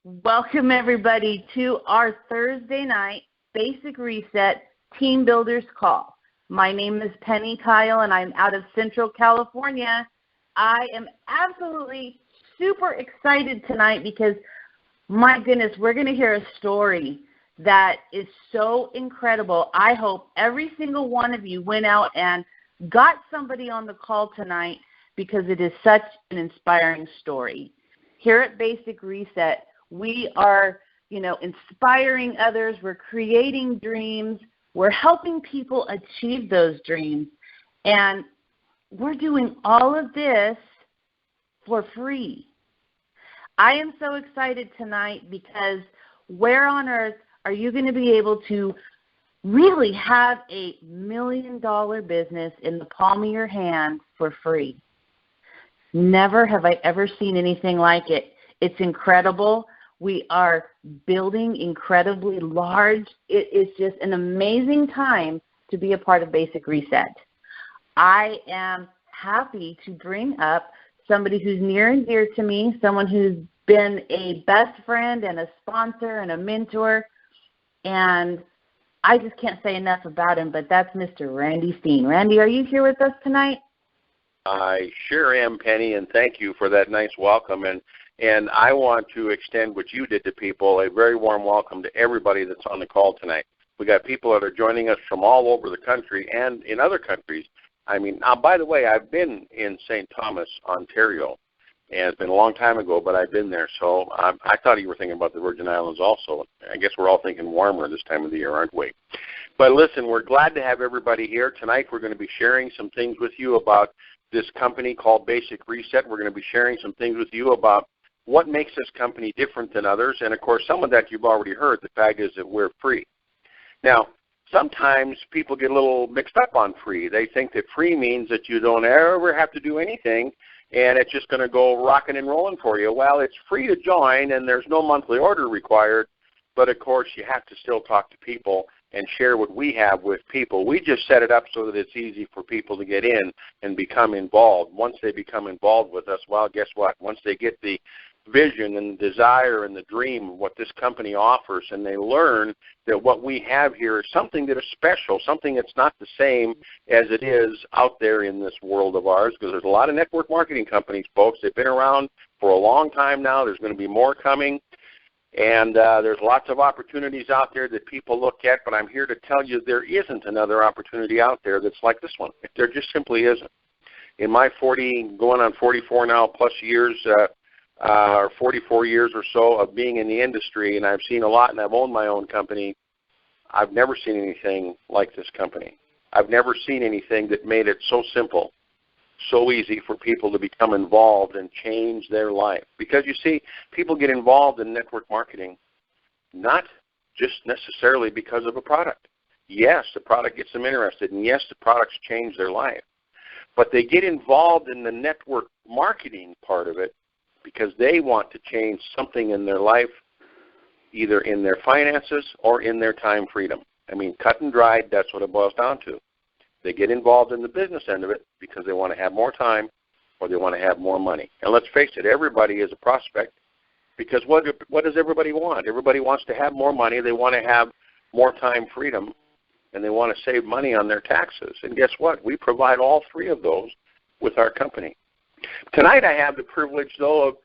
Welcome, everybody, to our Thursday night Basic Reset Team Builders Call. My name is Penny Kyle, and I'm out of Central California. I am absolutely super excited tonight because, my goodness, we're going to hear a story that is so incredible. I hope every single one of you went out and got somebody on the call tonight because it is such an inspiring story. Here at Basic Reset, we are, inspiring others. We're creating dreams. We're helping people achieve those dreams. And we're doing all of this for free. I am so excited tonight because where on earth are you going to be able to really have a $1 million business in the palm of your hand for free? Never have I ever seen anything like it. It's incredible. We are building incredibly large. It is just an amazing time to be a part of Basic Reset. I am happy to bring up somebody who's near and dear to me, someone who's been a best friend and a sponsor and a mentor, and I just can't say enough about him, but that's Mr. Randy Steen. Randy, are you here with us tonight? I sure am, Penny, and thank you for that nice welcome. And I want to extend what you did to people, a very warm welcome to everybody that's on the call tonight. We got people that are joining us from all over the country and in other countries. By the way, I've been in St. Thomas, Ontario, and it's been a long time ago, but I've been there. So I thought you were thinking about the Virgin Islands also. I guess we're all thinking warmer this time of the year, aren't we? But listen, we're glad to have everybody here. Tonight we're going to be sharing some things with you about this company called Basic Reset. We're going to be sharing some things with you about what makes this company different than others. And, of course, some of that you've already heard. The fact is that we're free. Now, sometimes people get a little mixed up on free. They think that free means that you don't ever have to do anything and it's just going to go rocking and rolling for you. Well, it's free to join and there's no monthly order required, but, of course, you have to still talk to people and share what we have with people. We just set it up so that it's easy for people to get in and become involved. Once they become involved with us, well, guess what? Once they get the vision and the desire and the dream of what this company offers, and they learn that what we have here is something that is special, something that's not the same as it is out there in this world of ours, because there's a lot of network marketing companies, folks. They've been around for a long time now. There's going to be more coming, and there's lots of opportunities out there that people look at, but I'm here to tell you there isn't another opportunity out there that's like this one. There just simply isn't. In my 40, going on 44 now plus years, or 44 years or so of being in the industry, and I've seen a lot, and I've owned my own company, I've never seen anything like this company. I've never seen anything that made it so simple, so easy for people to become involved and change their life. Because, you see, people get involved in network marketing not just necessarily because of a product. Yes, the product gets them interested, and yes, the products change their life. But they get involved in the network marketing part of it because they want to change something in their life, either in their finances or in their time freedom. Cut and dried, that's what it boils down to. They get involved in the business end of it because they want to have more time or they want to have more money. And let's face it, everybody is a prospect because what does everybody want? Everybody wants to have more money, they want to have more time freedom, and they want to save money on their taxes. And guess what? We provide all three of those with our company. Tonight I have the privilege, though, of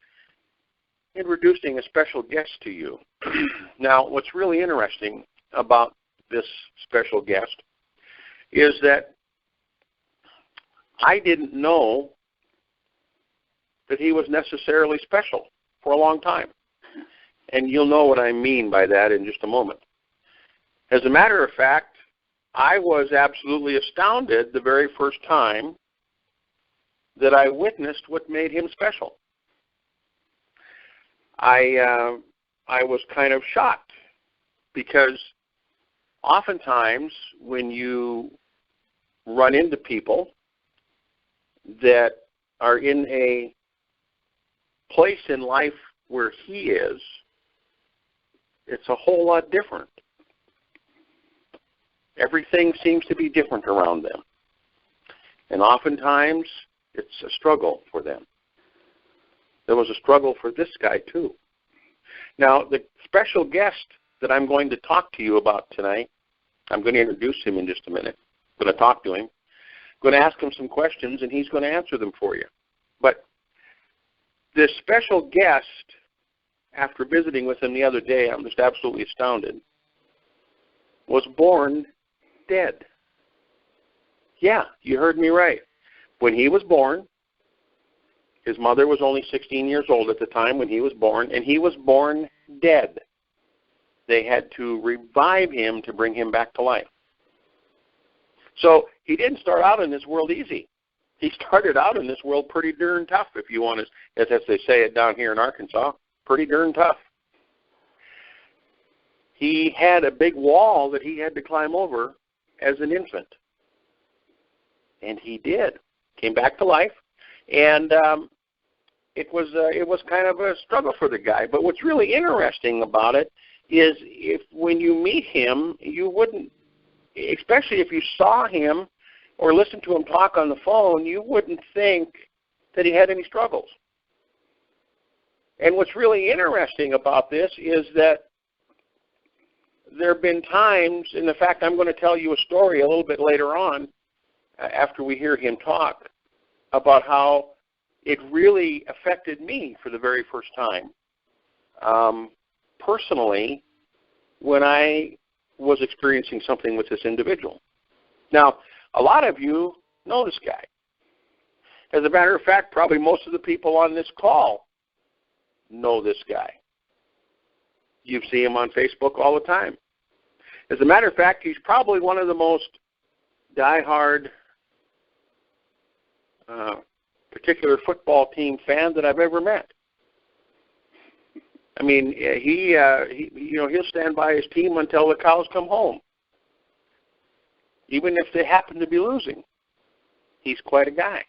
introducing a special guest to you. Now, what's really interesting about this special guest is that I didn't know that he was necessarily special for a long time. And you'll know what I mean by that in just a moment. As a matter of fact, I was absolutely astounded the very first time that I witnessed what made him special. I was kind of shocked because oftentimes when you run into people that are in a place in life where he is, it's a whole lot different. Everything seems to be different around them. And oftentimes, it's a struggle for them. There was a struggle for this guy, too. Now, the special guest that I'm going to talk to you about tonight, I'm going to introduce him in just a minute. I'm going to talk to him. I'm going to ask him some questions, and he's going to answer them for you. But this special guest, after visiting with him the other day, I'm just absolutely astounded, was born dead. Yeah, you heard me right. When he was born, his mother was only 16 years old at the time when he was born, and he was born dead. They had to revive him to bring him back to life. So he didn't start out in this world easy. He started out in this world pretty darn tough, if you want to, as they say it down here in Arkansas, pretty darn tough. He had a big wall that he had to climb over as an infant. And he did. Came back to life. And it was kind of a struggle for the guy. But what's really interesting about it is when you meet him, you wouldn't, especially if you saw him or listened to him talk on the phone, you wouldn't think that he had any struggles. And what's really interesting about this is that there have been times, and in fact, I'm going to tell you a story a little bit later on after we hear him talk about how it really affected me for the very first time, personally, when I was experiencing something with this individual. Now, a lot of you know this guy. As a matter of fact, probably most of the people on this call know this guy. You see him on Facebook all the time. As a matter of fact, he's probably one of the most diehard particular football team fan that I've ever met. I mean, he'll stand by his team until the cows come home, even if they happen to be losing. He's quite a guy.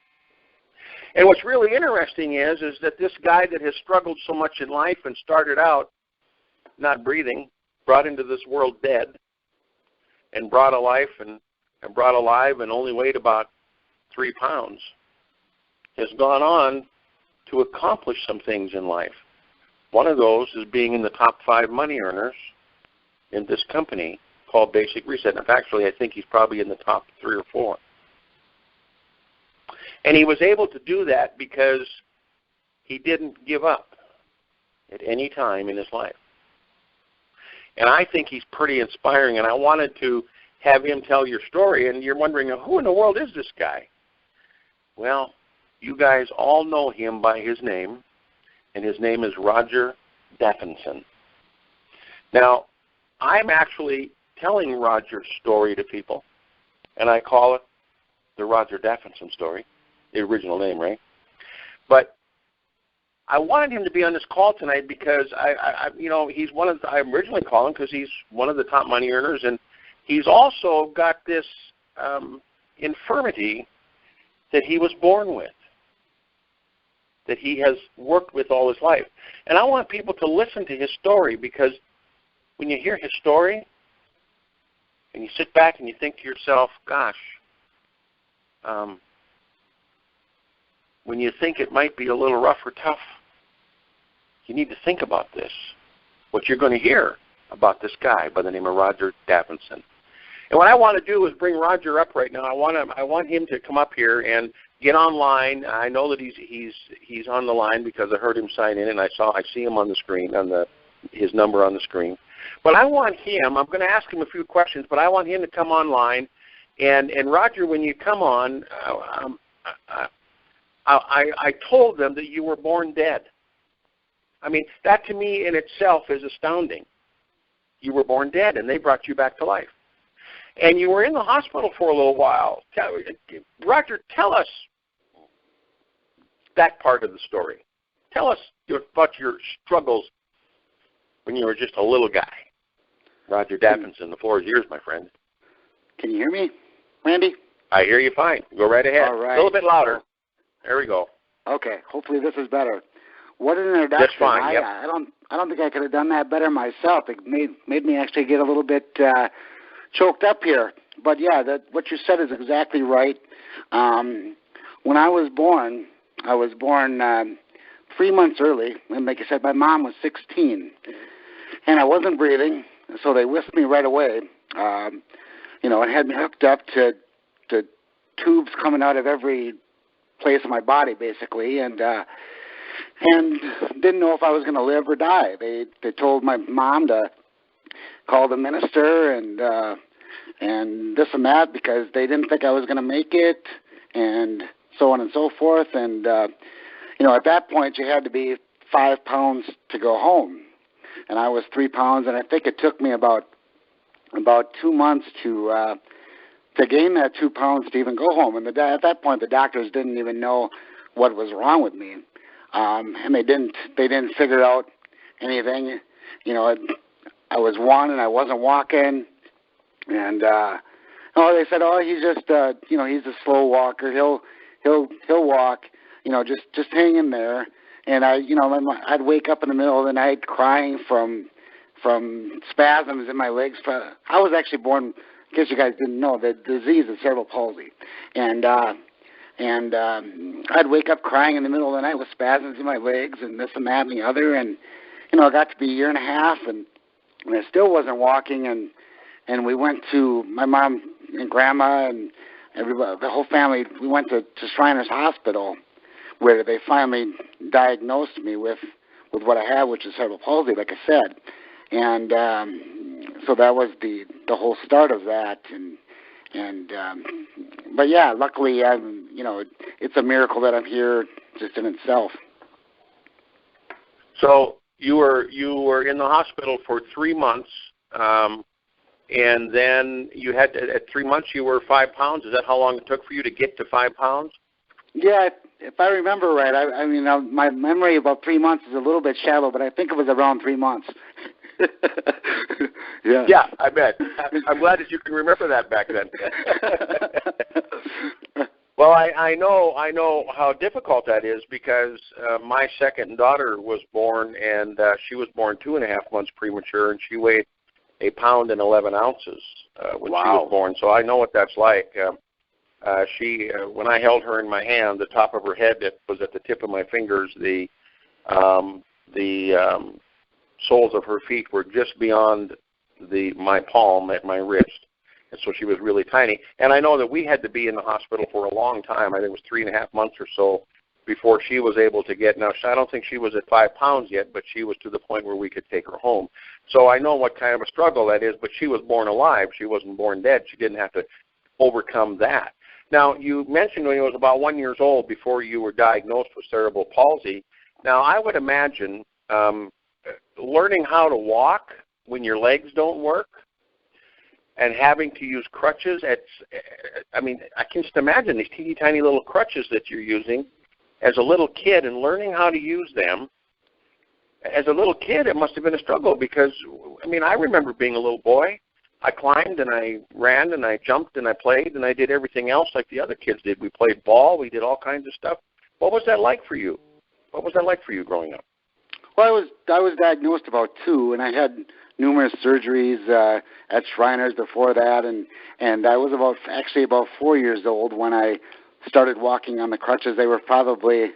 And what's really interesting is that this guy that has struggled so much in life and started out not breathing, brought into this world dead, and brought alive and only weighed about 3 pounds, has gone on to accomplish some things in life. One of those is being in the top 5 money earners in this company called Basic Reset. And actually, I think he's probably in the top 3 or 4. And he was able to do that because he didn't give up at any time in his life. And I think he's pretty inspiring, and I wanted to have him tell your story. And you're wondering, who in the world is this guy? Well, you guys all know him by his name, and his name is Roger Daffinson. Now, I'm actually telling Roger's story to people, and I call it the Roger Daffinson story, the original name, right? But I wanted him to be on this call tonight because he's I'm originally calling because he's one of the top money earners, and he's also got this infirmity that he was born with, that he has worked with all his life. And I want people to listen to his story, because when you hear his story and you sit back and you think to yourself, gosh, when you think it might be a little rough or tough, you need to think about this, what you're going to hear about this guy by the name of Roger Daffinson. And what I want to do is bring Roger up right now. I want him to come up here and get online. I know that he's on the line because I heard him sign in, and I see him on the screen, his number on the screen. But I want him. I'm going to ask him a few questions, but I want him to come online. And Roger, when you come on, I told them that you were born dead. I mean, that to me in itself is astounding. You were born dead, and they brought you back to life. And you were in the hospital for a little while. Roger, tell us that part of the story. Tell us about your struggles when you were just a little guy. Roger Daffinson, the floor is yours, my friend. Can you hear me, Randy? I hear you fine. Go right ahead. All right. A little bit louder. There we go. Okay. Hopefully this is better. What an introduction. Just fine. Yep. I don't think I could have done that better myself. It made me actually get a little bit choked up here. But yeah, what you said is exactly right. When I was born 3 months early, and like I said, my mom was 16, and I wasn't breathing, so they whisked me right away, and had me hooked up to tubes coming out of every place in my body, basically, and didn't know if I was going to live or die. They told my mom to call the minister and this and that because they didn't think I was going to make it, and so on and so forth. And at that point, you had to be 5 pounds to go home, and I was 3 pounds, and I think it took me about 2 months to gain that 2 pounds to even go home. And at that point, the doctors didn't even know what was wrong with me, and they didn't figure out anything. I was 1 and I wasn't walking, and they said, he's just he's a slow walker. He'll walk. Just hang in there. And I'd wake up in the middle of the night crying from spasms in my legs. I was actually born, in case you guys didn't know, the disease is cerebral palsy, and I'd wake up crying in the middle of the night with spasms in my legs and this and that and the other, and it got to be a year and a half, and I still wasn't walking, and we went to my mom and grandma and everybody, the whole family. We went to Shriners Hospital, where they finally diagnosed me with what I had, which is cerebral palsy, like I said. And so that was the whole start of that. But yeah, luckily, it's a miracle that I'm here just in itself. So you were in the hospital for 3 months, and then you had to, at 3 months you were 5 pounds. Is that how long it took for you to get to 5 pounds? Yeah, if I remember right. My memory about 3 months is a little bit shallow, but I think it was around 3 months. Yeah, I bet. I'm glad that you can remember that back then. Well, I know how difficult that is because my second daughter was born, and she was born 2.5 months premature, and she weighed 1 pound and 11 ounces when she was born. So I know what that's like. She, when I held her in my hand, the top of her head that was at the tip of my fingers, the soles of her feet were just beyond my palm at my wrist, and so she was really tiny. And I know that we had to be in the hospital for a long time. I think it was 3.5 months or so before she was able to get. Now, I don't think she was at 5 pounds yet, but she was to the point where we could take her home. So I know what kind of a struggle that is. But she was born alive. She wasn't born dead. She didn't have to overcome that. Now, you mentioned when you was about 1 year old before you were diagnosed with cerebral palsy. Now, I would imagine learning how to walk when your legs don't work and having to use crutches. I can just imagine these teeny tiny little crutches that you're using as a little kid and learning how to use them. As a little kid, it must have been a struggle because, I remember being a little boy. I climbed and I ran and I jumped and I played and I did everything else like the other kids did. We played ball. We did all kinds of stuff. What was that like for you? What was that like for you growing up? Well, I was diagnosed about 2, and I had numerous surgeries at Shriners before that, and I was about 4 years old when I started walking on the crutches. They were probably,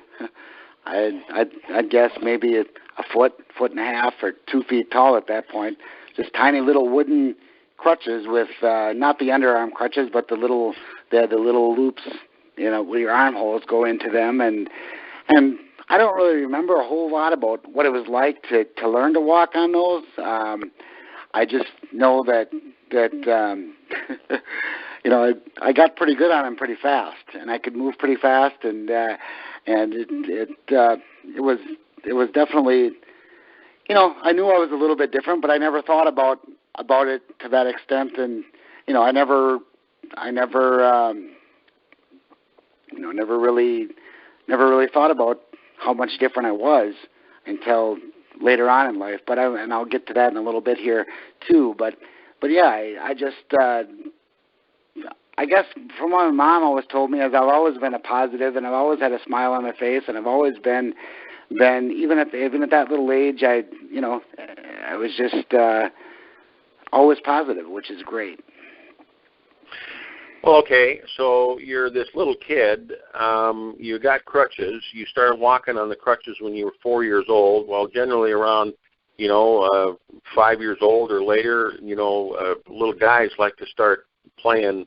I'd guess maybe a foot and a half, or 2 feet tall at that point. Just tiny little wooden crutches with not the underarm crutches, but the little loops, where your armholes go into them, and I don't really remember a whole lot about what it was like to learn to walk on those. I just know that I got pretty good on them pretty fast, and I could move pretty fast, and it was definitely, I knew I was a little bit different, but I never thought about it to that extent, and I never really thought about how much different I was until later on in life. But I'll get to that in a little bit here too. But yeah, I just I guess from what my mom always told me is I've always been a positive, and I've always had a smile on my face, and I've always been even at that little age, I was just always positive, which is great. Well, okay, so you're this little kid. You got crutches. You started walking on the crutches when you were 4 years old. Well, generally around, 5 years old or later, little guys like to start playing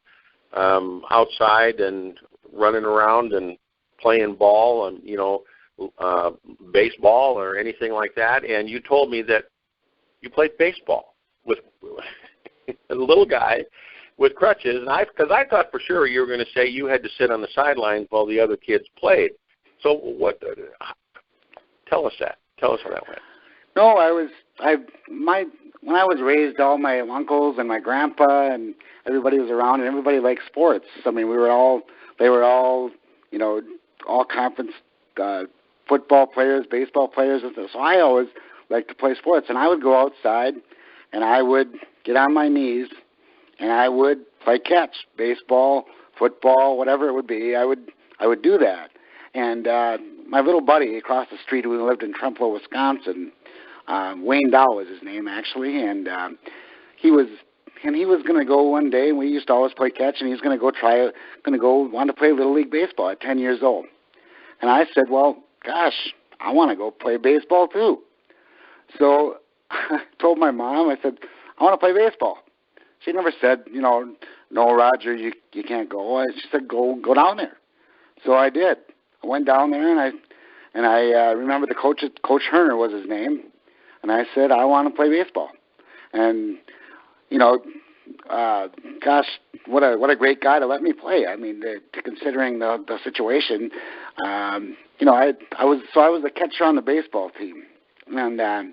outside and running around and playing ball and, baseball or anything like that. And you told me that you played baseball with a little guy with crutches, and because I thought for sure you were going to say you had to sit on the sidelines while the other kids played. So what? Tell us that. Tell us how that went. No, when I was raised, all my uncles and my grandpa and everybody was around, and everybody liked sports. I mean, they were all, all conference football players, baseball players, and so I always liked to play sports. And I would go outside, and I would get on my knees, and I would play catch, baseball, football, whatever it would be. I would do that. And my little buddy across the street, who lived in Trempealeau, Wisconsin, Wayne Dow was his name actually, and he was going to go one day. And we used to always play catch, and he was going to want to play Little League baseball at 10 years old. And I said, well, gosh, I want to go play baseball too. So I told my mom, I said, I want to play baseball. She never said, no, Roger, you can't go. She said, go down there. So I did. I went down there, and I remember the coach Herner was his name, and I said, I want to play baseball. And gosh, what a great guy to let me play. I mean, considering the situation, I was the catcher on the baseball team, and I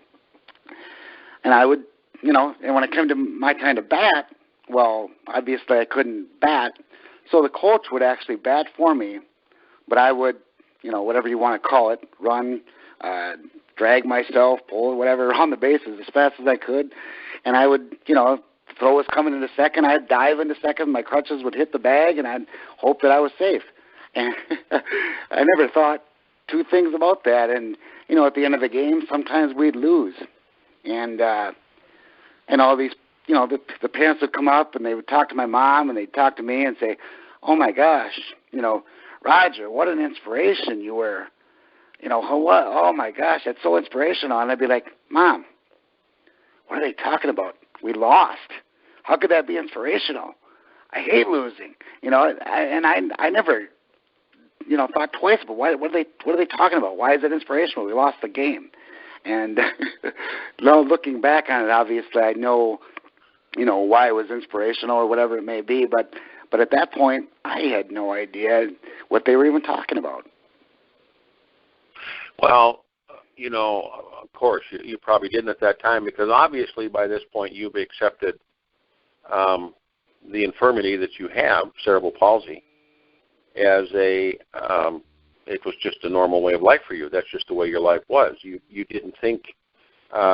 would. And when it came to my time to bat, well, obviously I couldn't bat, so the coach would actually bat for me, but I would, whatever you want to call it, run, drag myself, pull, whatever, around the bases as fast as I could, and I would, throw was coming into second, I'd dive into second, my crutches would hit the bag, and I'd hope that I was safe. And I never thought two things about that, and, at the end of the game, sometimes we'd lose, and all these, the parents would come up and they would talk to my mom and they'd talk to me and say, oh my gosh, Roger, what an inspiration you were. What? Oh my gosh, that's so inspirational. And I'd be like, Mom, what are they talking about? We lost. How could that be inspirational? I hate losing. I never, thought twice about what are they talking about? Why is it inspirational? We lost the game. And looking back on it, obviously, I know, why it was inspirational or whatever it may be. But at that point, I had no idea what they were even talking about. Well, of course, you probably didn't at that time, because obviously by this point you've accepted the infirmity that you have, cerebral palsy, as it was just a normal way of life for you. That's just the way your life was. You didn't think,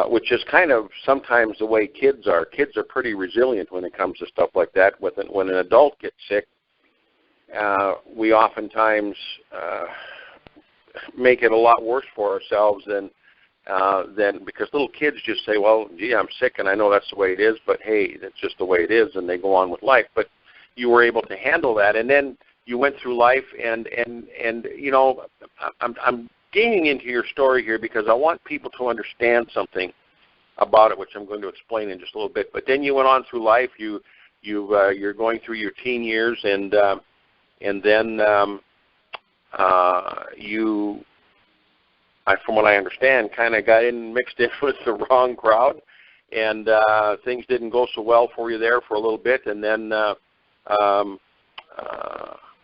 which is kind of sometimes the way kids are. Kids are pretty resilient when it comes to stuff like that. When an adult gets sick, we oftentimes make it a lot worse for ourselves than because little kids just say, well, gee, I'm sick and I know that's the way it is, but hey, that's just the way it is, and they go on with life. But you were able to handle that, and then you went through life, and I'm gaining into your story here because I want people to understand something about it, which I'm going to explain in just a little bit. But then you went on through life. You're going through your teen years, and then you, from what I understand, kind of got mixed in with the wrong crowd, and things didn't go so well for you there for a little bit, and then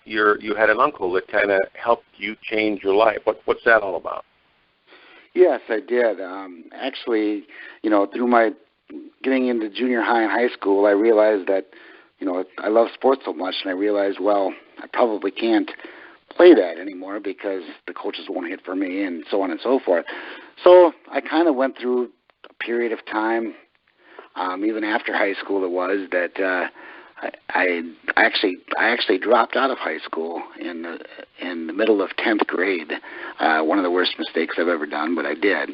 you had an uncle that kind of helped you change your life. What's that all about? Yes, I did. Actually, through my getting into junior high and high school, I realized that, I love sports so much, and I realized, well, I probably can't play that anymore because the coaches won't hit for me and so on and so forth. So I kind of went through a period of time, even after high school it was, that I actually dropped out of high school in the middle of 10th grade. One of the worst mistakes I've ever done, but I did.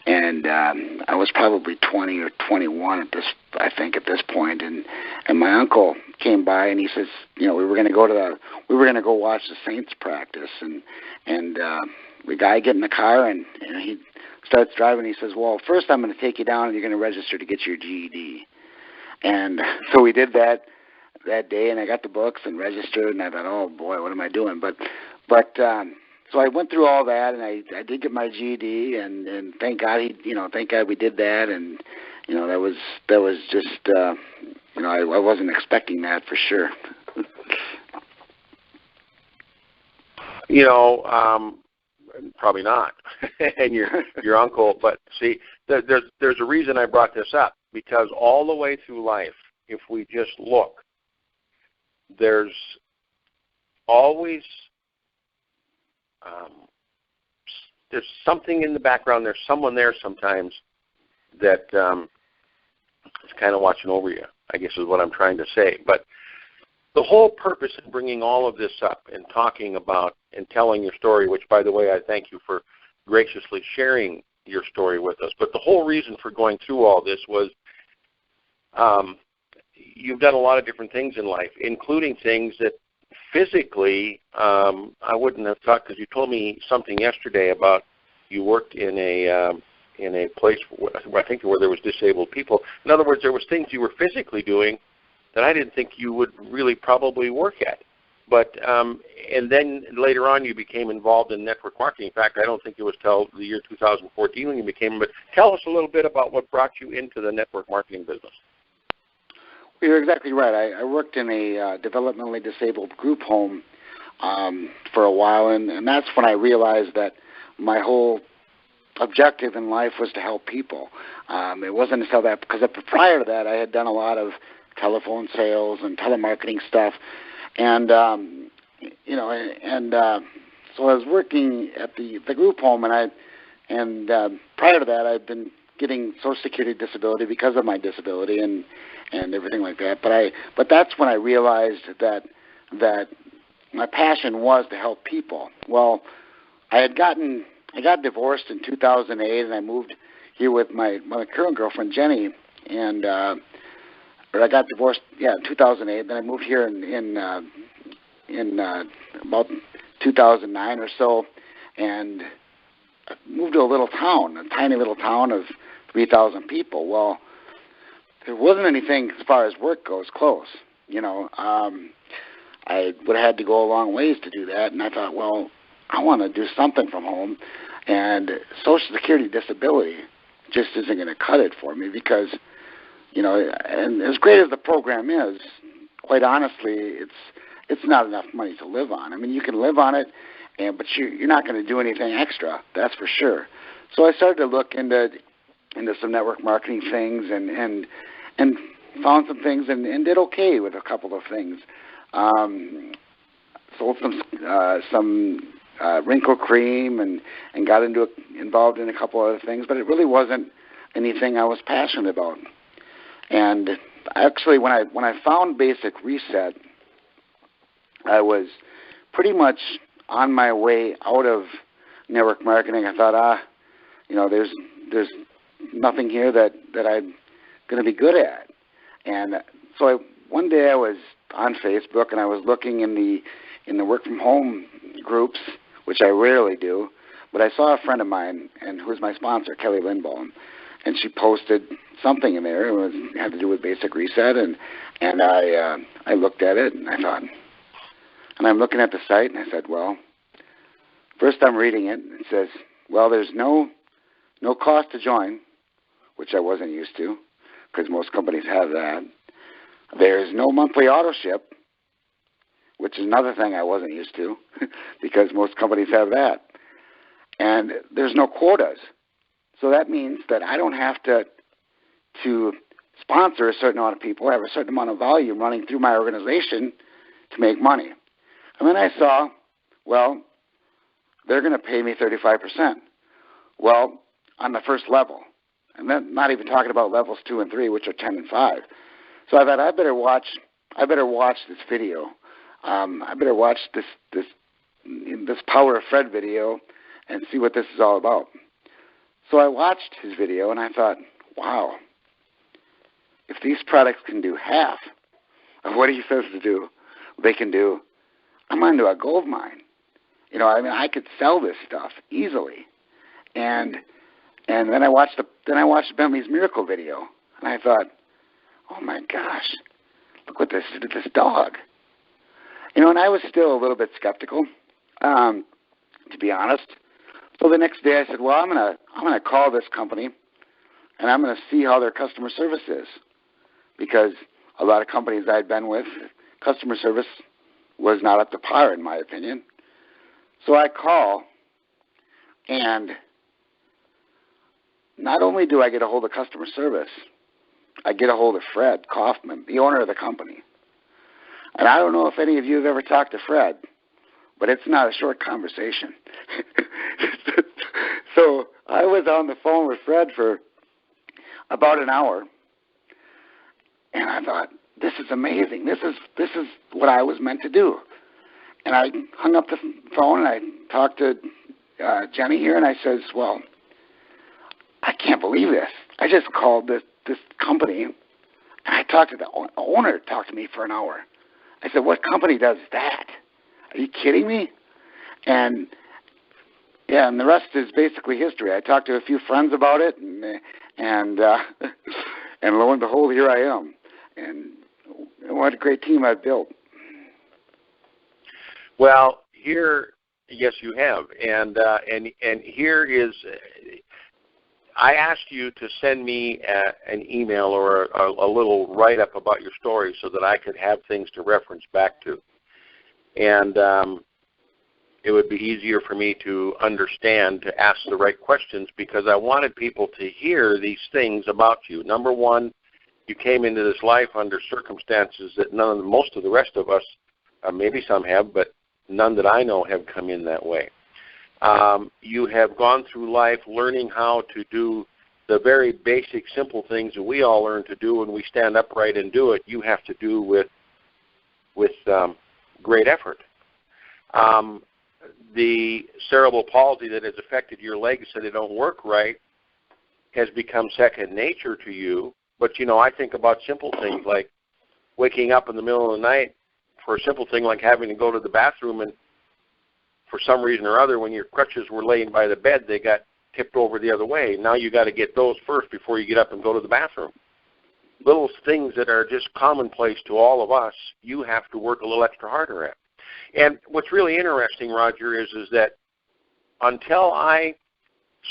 And I was probably 20 or 21 at this point. And my uncle came by and he says, we were going to go watch the Saints practice. And the guy get in the car and he starts driving. He says, well, first I'm going to take you down and you're going to register to get your GED. And so we did that day, and I got the books and registered, and I thought, oh boy, what am I doing? But so I went through all that, and I did get my GED, and thank God we did that, and that was just I wasn't expecting that for sure. Probably not, and your uncle. But see, there's a reason I brought this up, because all the way through life, if we just look, there's always there's something in the background. There's someone there sometimes that is kind of watching over you, I guess is what I'm trying to say. But the whole purpose in bringing all of this up and talking about and telling your story, which, by the way, I thank you for graciously sharing your story with us. But the whole reason for going through all this was you've done a lot of different things in life, including things that physically I wouldn't have thought, because you told me something yesterday about you worked in a place I think where there was disabled people. In other words, there was things you were physically doing that I didn't think you would really probably work at. But and then later on you became involved in network marketing. In fact, I don't think it was till the year 2014 when you became. But tell us a little bit about what brought you into the network marketing business. Well, you're exactly right. I worked in a developmentally disabled group home for a while, and that's when I realized that my whole objective in life was to help people. It wasn't until that, because prior to that I had done a lot of telephone sales and telemarketing stuff, and so I was working at the group home, and prior to that I'd been getting Social Security disability because of my disability and everything like that. But that's when I realized that my passion was to help people. Well, I got divorced in 2008, and I moved here with my current girlfriend Jenny, and I got divorced in 2008. Then I moved here in about 2009 or so, and I moved to a tiny little town of 3,000 people. Well, there wasn't anything as far as work goes close. I would have had to go a long ways to do that, and I thought, well, I want to do something from home, and Social Security disability just isn't going to cut it for me, because, and as great as the program is, quite honestly, it's not enough money to live on. I mean, you can live on it, but you're not going to do anything extra, that's for sure. So I started to look into some network marketing things and found some things and did okay with a couple of things. Sold some wrinkle cream and got involved in a couple other things, but it really wasn't anything I was passionate about. And actually, when I found Basic Reset, I was pretty much on my way out of network marketing. I thought, there's nothing here that I'm going to be good at. And so one day I was on Facebook, and I was looking in the work from home groups, which I rarely do, but I saw a friend of mine, and who's my sponsor, Kelly Lindbaum, and she posted something in there. It had to do with Basic Reset, and I looked at it, and I thought, and I'm looking at the site, and I said, well, first I'm reading it, and it says, well, there's no cost to join, which I wasn't used to, because most companies have that. There's no monthly auto ship, which is another thing I wasn't used to, because most companies have that. And there's no quotas. So that means that I don't have to sponsor a certain amount of people, have a certain amount of volume running through my organization to make money. And then I saw, well, they're going to pay me 35%. Well, on the first level. And then not even talking about levels 2 and 3, which are 10 and 5. So I thought I better watch I better watch this video. I better watch this Power of Fred video and see what this is all about. So I watched his video and I thought, wow, if these products can do half of what he says to do, they can do, I'm onto a gold mine. You know, I mean, I could sell this stuff easily. And then I watched Bentley's Miracle video, and I thought, oh my gosh, look what this did to this dog. You know, and I was still a little bit skeptical, to be honest. So the next day I said, well, I'm gonna call this company, and I'm gonna see how their customer service is, because a lot of companies I'd been with, customer service was not up to par, in my opinion. So I call, and not only do I get a hold of customer service, I get a hold of Fred Kaufman, the owner of the company. And I don't know if any of you have ever talked to Fred, but it's not a short conversation. So I was on the phone with Fred for about an hour, and I thought, this is amazing. This is what I was meant to do. And I hung up the phone, and I talked to Jenny here, and I says, well, I can't believe this. I just called this company, and I talked to the owner. Talked to me for an hour. I said, what company does that? Are you kidding me? And yeah, and the rest is basically history. I talked to a few friends about it, and lo and behold, here I am. And what a great team I've built. Well, here, yes, you have, and here is. I asked you to send me an email or a little write-up about your story so that I could have things to reference back to. And it would be easier for me to understand, to ask the right questions, because I wanted people to hear these things about you. Number one, you came into this life under circumstances that most of the rest of us, maybe some have, but none that I know have come in that way. You have gone through life learning how to do the very basic, simple things that we all learn to do when we stand upright and do it. You have to do with great effort. The cerebral palsy that has affected your legs so they don't work right has become second nature to you. But, you know, I think about simple things like waking up in the middle of the night for a simple thing like having to go to the bathroom, and for some reason or other, when your crutches were laying by the bed, they got tipped over the other way. Now you got to get those first before you get up and go to the bathroom. Little things that are just commonplace to all of us, you have to work a little extra harder at. And what's really interesting, Roger, is that until I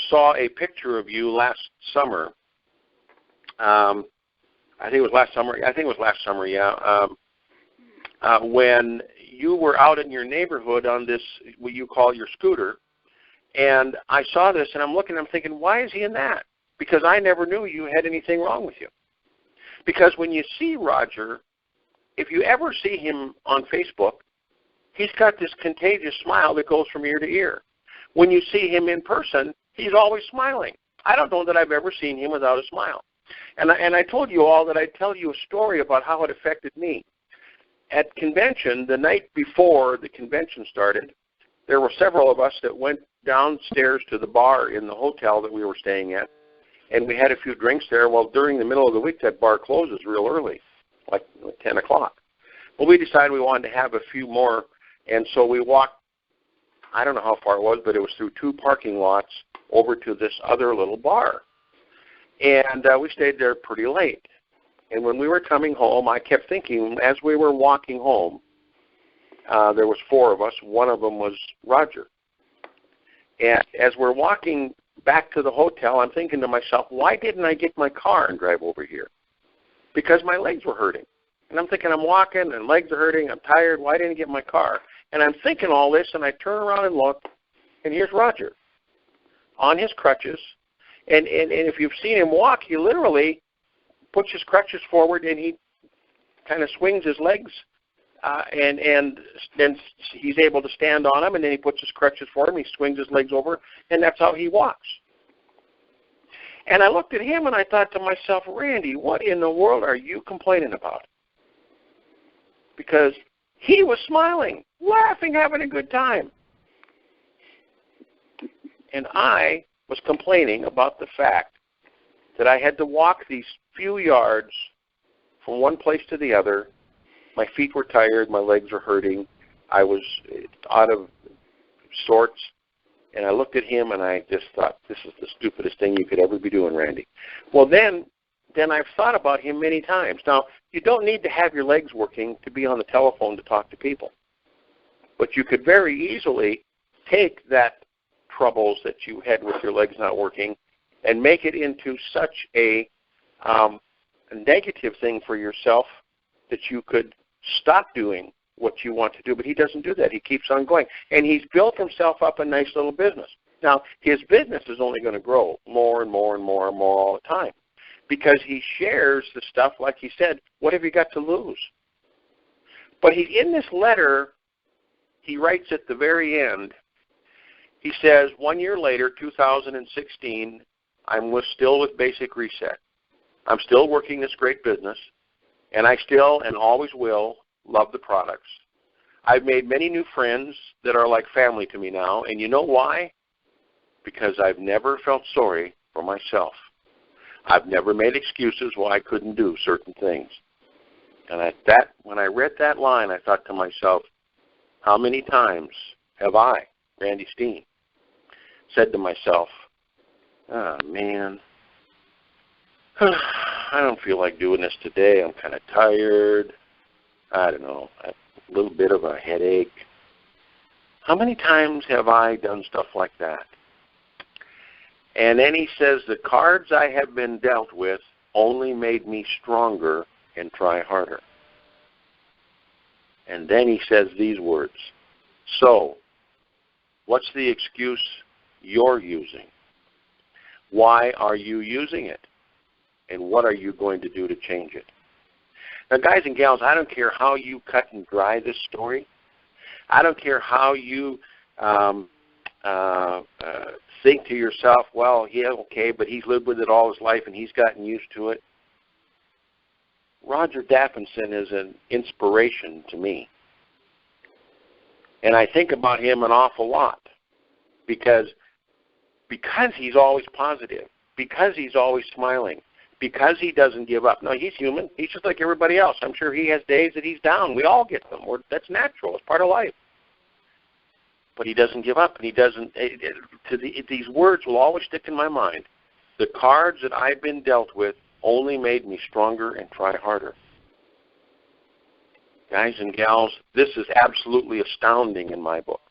saw a picture of you last summer, I think it was last summer, yeah, when you were out in your neighborhood on this, what you call your scooter, and I saw this, and I'm thinking, why is he in that? Because I never knew you had anything wrong with you. Because when you see Roger, if you ever see him on Facebook, he's got this contagious smile that goes from ear to ear. When you see him in person, he's always smiling. I don't know that I've ever seen him without a smile. And I told you all that I'd tell you a story about how it affected me. At convention, the night before the convention started, there were several of us that went downstairs to the bar in the hotel that we were staying at, and we had a few drinks there. Well, during the middle of the week, that bar closes real early, like 10 o'clock. Well, we decided we wanted to have a few more, and so we walked, I don't know how far it was, but it was through 2 parking lots over to this other little bar. And we stayed there pretty late. And when we were coming home, I kept thinking, as we were walking home, there was 4 of us. One of them was Roger. And as we're walking back to the hotel, I'm thinking to myself, why didn't I get my car and drive over here? Because my legs were hurting. And I'm thinking, I'm walking and legs are hurting, I'm tired, why didn't I get my car? And I'm thinking all this, and I turn around and look, and here's Roger on his crutches. And if you've seen him walk, he literally puts his crutches forward, and he kind of swings his legs, and then he's able to stand on them, and then he puts his crutches forward, and he swings his legs over, and that's how he walks. And I looked at him, and I thought to myself, Randy, what in the world are you complaining about? because he was smiling, laughing, having a good time. And I was complaining about the fact that I had to walk these few yards from one place to the other. My feet were tired, my legs were hurting, I was out of sorts, and I looked at him and I just thought, this is the stupidest thing you could ever be doing, Randy. Well, then I've thought about him many times. Now, you don't need to have your legs working to be on the telephone to talk to people, but you could very easily take that troubles that you had with your legs not working and make it into such a negative thing for yourself that you could stop doing what you want to do. But he doesn't do that. He keeps on going. And he's built himself up a nice little business. Now, his business is only going to grow more and more and more and more all the time because he shares the stuff, like he said, what have you got to lose? But in this letter, he writes at the very end, he says, 1 year later, 2016, I'm still with Basic Reset. I'm still working this great business, and I still and always will love the products. I've made many new friends that are like family to me now, and you know why? Because I've never felt sorry for myself. I've never made excuses why I couldn't do certain things. And when I read that line, I thought to myself, how many times have I, Randy Steen, said to myself, oh, man, I don't feel like doing this today. I'm kind of tired. I don't know, a little bit of a headache. How many times have I done stuff like that? And then he says, the cards I have been dealt with only made me stronger and try harder. And then he says these words, so what's the excuse you're using? Why are you using it? And what are you going to do to change it? Now, guys and gals, I don't care how you cut and dry this story. I don't care how you think to yourself, well, yeah, okay, but he's lived with it all his life and he's gotten used to it. Roger Daffinson is an inspiration to me. And I think about him an awful lot because he's always positive, because he's always smiling, because he doesn't give up. No, he's human. He's just like everybody else. I'm sure he has days that he's down. We all get them. That's natural. It's part of life. But he doesn't give up, and he doesn't. These words will always stick in my mind. The cards that I've been dealt with only made me stronger and try harder. Guys and gals, this is absolutely astounding in my book.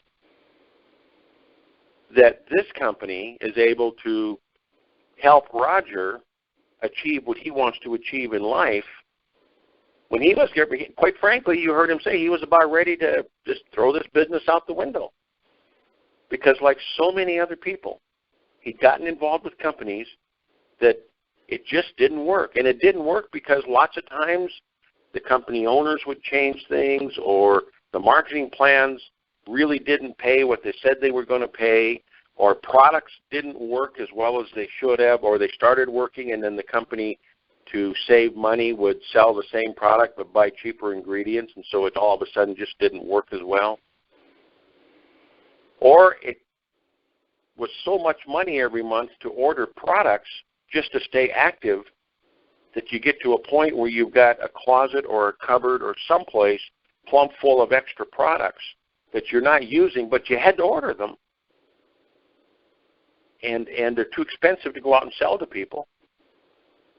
That this company is able to help Roger achieve what he wants to achieve in life. When he was, quite frankly, you heard him say he was about ready to just throw this business out the window. Because like so many other people, he'd gotten involved with companies that it just didn't work. And it didn't work because lots of times the company owners would change things, or the marketing plans really didn't pay what they said they were going to pay, or products didn't work as well as they should have, or they started working and then the company, to save money, would sell the same product but buy cheaper ingredients, and so it all of a sudden just didn't work as well. Or it was so much money every month to order products just to stay active that you get to a point where you've got a closet or a cupboard or someplace plump full of extra products that you're not using, but you had to order them. And they're too expensive to go out and sell to people.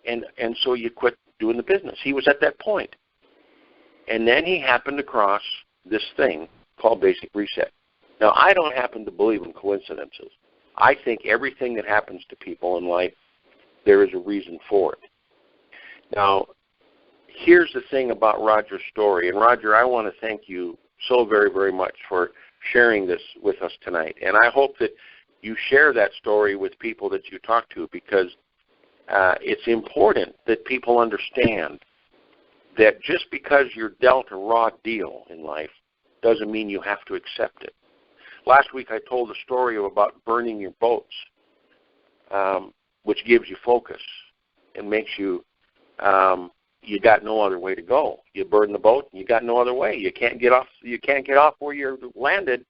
And so you quit doing the business. He was at that point. And then he happened across this thing called Basic Reset. Now, I don't happen to believe in coincidences. I think everything that happens to people in life, there is a reason for it. Now, here's the thing about Roger's story. And, Roger, I want to thank you so very, very much for sharing this with us tonight. And I hope that you share that story with people that you talk to, because it's important that people understand that just because you're dealt a raw deal in life doesn't mean you have to accept it. Last week I told a story about burning your boats, which gives you focus and makes you you got no other way to go. You burn the boat, and you got no other way. You can't get off where you're landed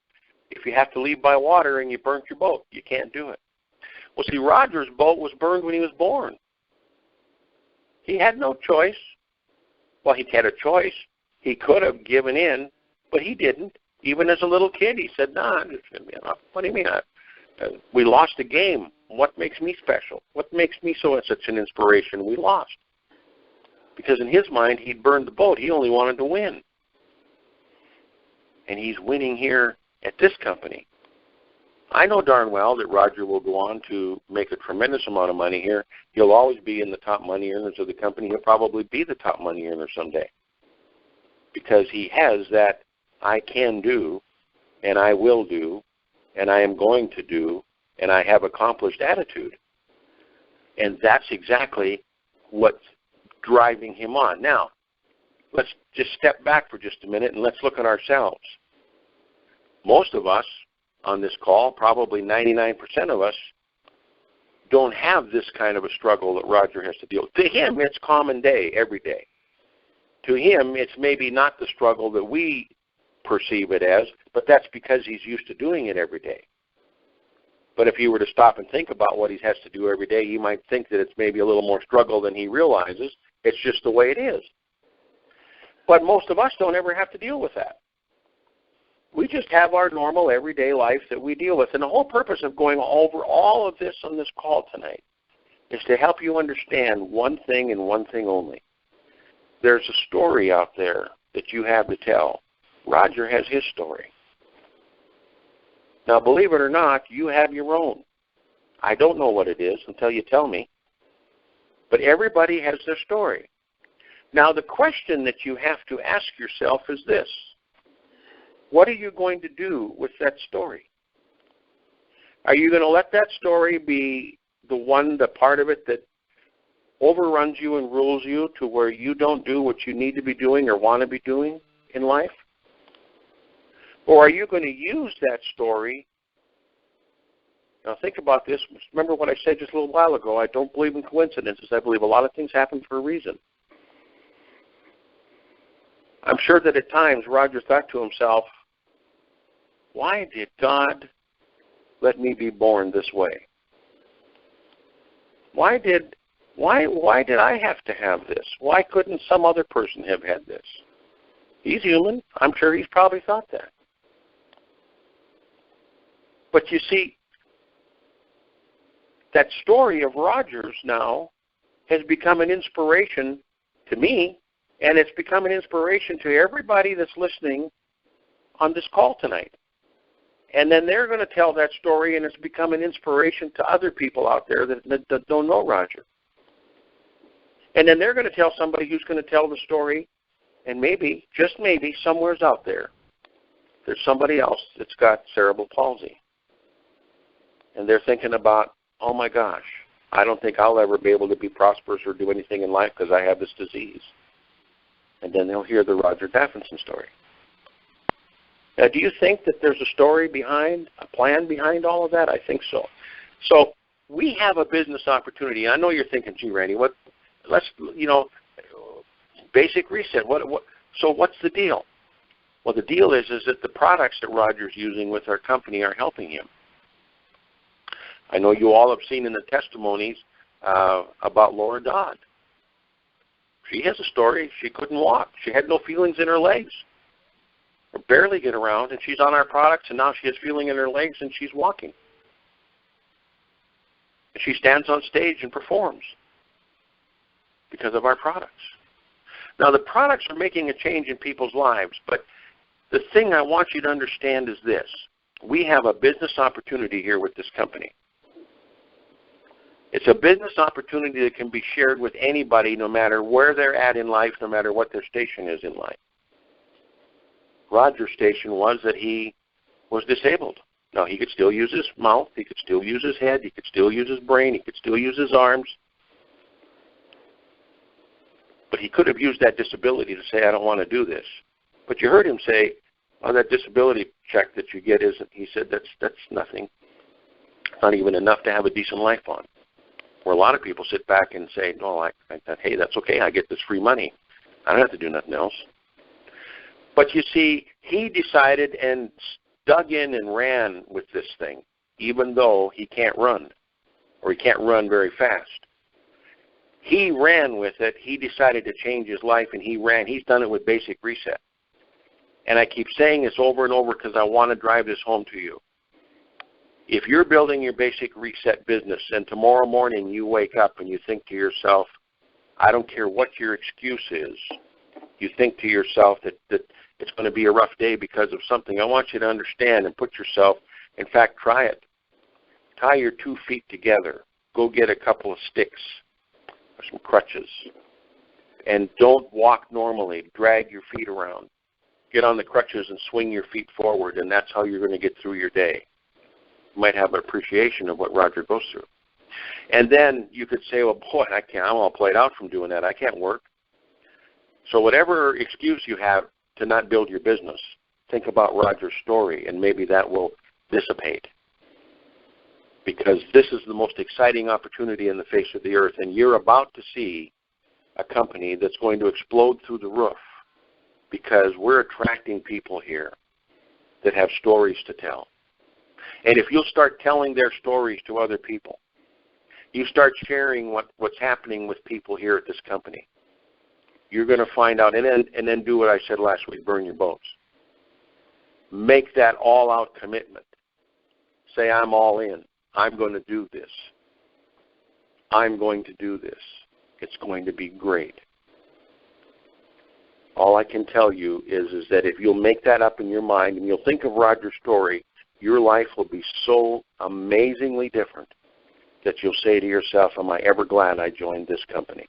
if you have to leave by water and you burnt your boat. You can't do it. Well, see, Roger's boat was burned when he was born. He had no choice. Well, he had a choice. He could have given in, but he didn't. Even as a little kid, he said, "Nah, what do you mean? We lost a game. What makes me special? What makes me such an inspiration? We lost." Because in his mind, he'd burned the boat. He only wanted to win. And he's winning here at this company. I know darn well that Roger will go on to make a tremendous amount of money here. He'll always be in the top money earners of the company. He'll probably be the top money earner someday. Because he has that I can do, and I will do, and I am going to do, and I have accomplished attitude. And that's exactly what's driving him on. Now, let's just step back for just a minute and let's look at ourselves. Most of us on this call, probably 99% of us, don't have this kind of a struggle that Roger has to deal with. To him, it's common day, every day. To him, it's maybe not the struggle that we perceive it as, but that's because he's used to doing it every day. But if he were to stop and think about what he has to do every day, he might think that it's maybe a little more struggle than he realizes. It's just the way it is. But most of us don't ever have to deal with that. We just have our normal everyday life that we deal with. And the whole purpose of going over all of this on this call tonight is to help you understand one thing and one thing only. There's a story out there that you have to tell. Roger has his story. Now, believe it or not, you have your own. I don't know what it is until you tell me. But everybody has their story. Now, the question that you have to ask yourself is this. What are you going to do with that story? Are you going to let that story be the part of it that overruns you and rules you to where you don't do what you need to be doing or want to be doing in life? Or are you going to use that story? Now think about this. Remember what I said just a little while ago. I don't believe in coincidences. I believe a lot of things happen for a reason. I'm sure that at times Roger thought to himself, why did God let me be born this way? Why did I have to have this? Why couldn't some other person have had this? He's human. I'm sure he's probably thought that. But you see, that story of Roger's now has become an inspiration to me, and it's become an inspiration to everybody that's listening on this call tonight. And then they're going to tell that story, and it's become an inspiration to other people out there that don't know Roger. And then they're going to tell somebody who's going to tell the story, and maybe, just maybe, somewhere's out there, there's somebody else that's got cerebral palsy. And they're thinking about, oh my gosh, I don't think I'll ever be able to be prosperous or do anything in life because I have this disease. And then they'll hear the Roger Daffinson story. Now, do you think that there's a story behind, a plan behind all of that? I think so. So we have a business opportunity. I know you're thinking, gee, Randy, basic reset. So what's the deal? Well, the deal is that the products that Roger's using with our company are helping him. I know you all have seen in the testimonies about Laura Dodd. She has a story. She couldn't walk. She had no feelings in her legs. Or barely get around, and she's on our products, and now she has feeling in her legs, and she's walking. And she stands on stage and performs because of our products. Now, the products are making a change in people's lives, but the thing I want you to understand is this. We have a business opportunity here with this company. It's a business opportunity that can be shared with anybody, no matter where they're at in life, no matter what their station is in life. Roger's station was that he was disabled. Now, he could still use his mouth, he could still use his head, he could still use his brain, he could still use his arms. But he could have used that disability to say, I don't want to do this. But you heard him say, oh, that disability check that you get isn't, he said, that's nothing. It's not even enough to have a decent life on. where a lot of people sit back and say, no, hey, that's okay. I get this free money. I don't have to do nothing else. But you see, he decided and dug in and ran with this thing, even though he can't run, or he can't run very fast. He ran with it. He decided to change his life, and he ran. He's done it with Basic Reset. And I keep saying this over and over because I want to drive this home to you. If you're building your Basic Reset business and tomorrow morning you wake up and you think to yourself, I don't care what your excuse is, you think to yourself that it's going to be a rough day because of something, I want you to understand and put yourself, in fact, try it. Tie your 2 feet together. Go get a couple of sticks or some crutches. And don't walk normally. Drag your feet around. Get on the crutches and swing your feet forward, and that's how you're going to get through your day. You might have an appreciation of what Roger goes through. And then you could say, well, boy, I'm all played out from doing that. I can't work. So whatever excuse you have to not build your business, think about Roger's story, and maybe that will dissipate. Because this is the most exciting opportunity in the face of the earth, and you're about to see a company that's going to explode through the roof because we're attracting people here that have stories to tell. And if you'll start telling their stories to other people, you start sharing what's happening with people here at this company, you're going to find out, and then do what I said last week, burn your boats. Make that all-out commitment. Say, I'm all in. I'm going to do this. I'm going to do this. It's going to be great. All I can tell you is that if you'll make that up in your mind and you'll think of Roger's story, your life will be so amazingly different that you'll say to yourself, am I ever glad I joined this company?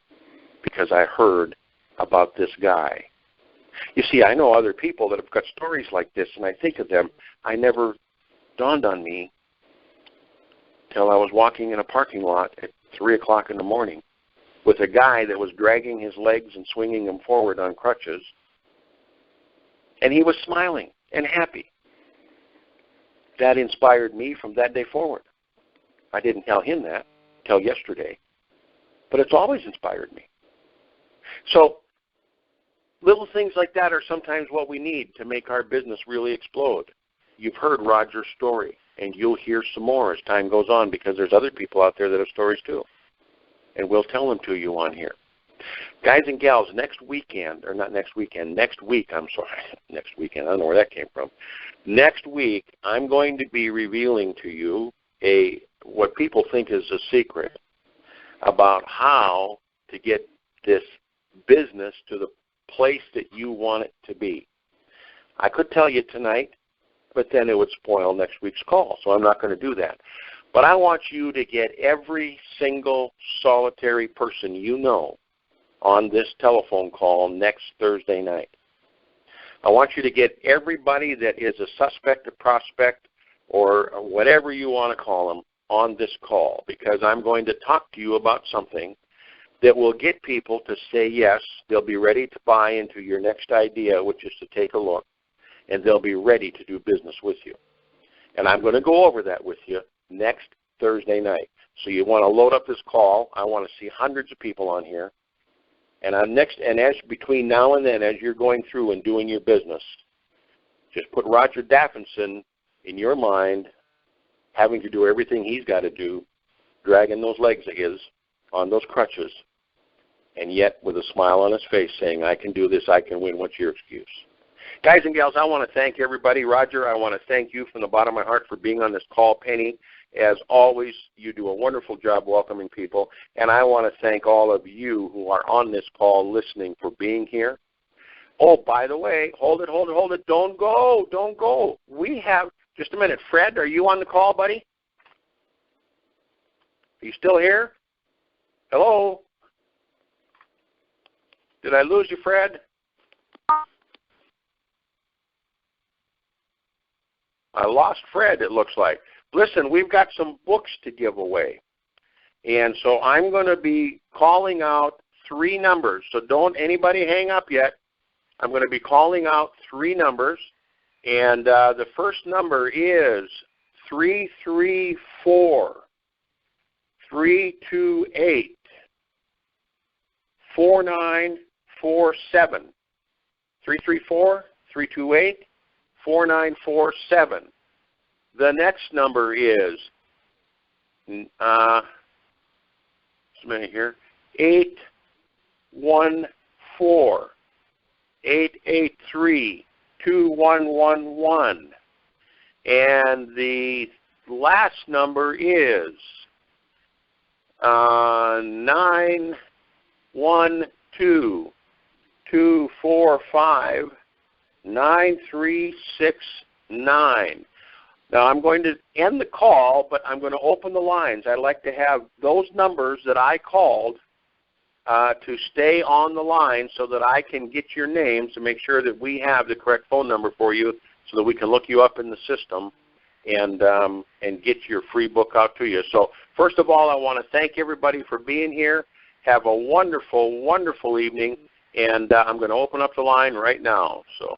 Because I heard about this guy. You see, I know other people that have got stories like this, and I think of them. I never dawned on me till I was walking in a parking lot at 3 o'clock in the morning with a guy that was dragging his legs and swinging them forward on crutches, and he was smiling and happy. That inspired me from that day forward. I didn't tell him that till yesterday, but it's always inspired me. So little things like that are sometimes what we need to make our business really explode. You've heard Roger's story, and you'll hear some more as time goes on because there's other people out there that have stories too, and we'll tell them to you on here. Guys and gals, next week, I don't know where that came from. Next week, I'm going to be revealing to you what people think is a secret about how to get this business to the place that you want it to be. I could tell you tonight, but then it would spoil next week's call, so I'm not going to do that. But I want you to get every single solitary person you know on this telephone call next Thursday night. I want you to get everybody that is a suspect, a prospect, or whatever you want to call them on this call, because I'm going to talk to you about something that will get people to say yes. They'll be ready to buy into your next idea, which is to take a look, and they'll be ready to do business with you. And I'm going to go over that with you next Thursday night. So you want to load up this call. I want to see hundreds of people on here. And as between now and then, as you're going through and doing your business, just put Roger Daffinson in your mind, having to do everything he's got to do, dragging those legs of his on those crutches, and yet with a smile on his face saying, I can do this, I can win, what's your excuse? Guys and gals, I want to thank everybody. Roger, I want to thank you from the bottom of my heart for being on this call. Penny, as always, you do a wonderful job welcoming people, and I want to thank all of you who are on this call listening for being here. Oh, by the way, hold it. Don't go. We have, just a minute. Fred, are you on the call, buddy? Are you still here? Hello? Did I lose you, Fred? I lost Fred, it looks like. Listen, we've got some books to give away. And so I'm going to be calling out 3 numbers. So don't anybody hang up yet. I'm going to be calling out 3 numbers. And the first number is 334 328 4947. 334-328-4947. The next number is, just a minute here, 814-883-2111. And the last number is 912-245-9369. Now, I'm going to end the call, but I'm going to open the lines. I'd like to have those numbers that I called to stay on the line so that I can get your names to make sure that we have the correct phone number for you so that we can look you up in the system and get your free book out to you. So first of all, I want to thank everybody for being here. Have a wonderful, wonderful evening, and I'm going to open up the line right now. So.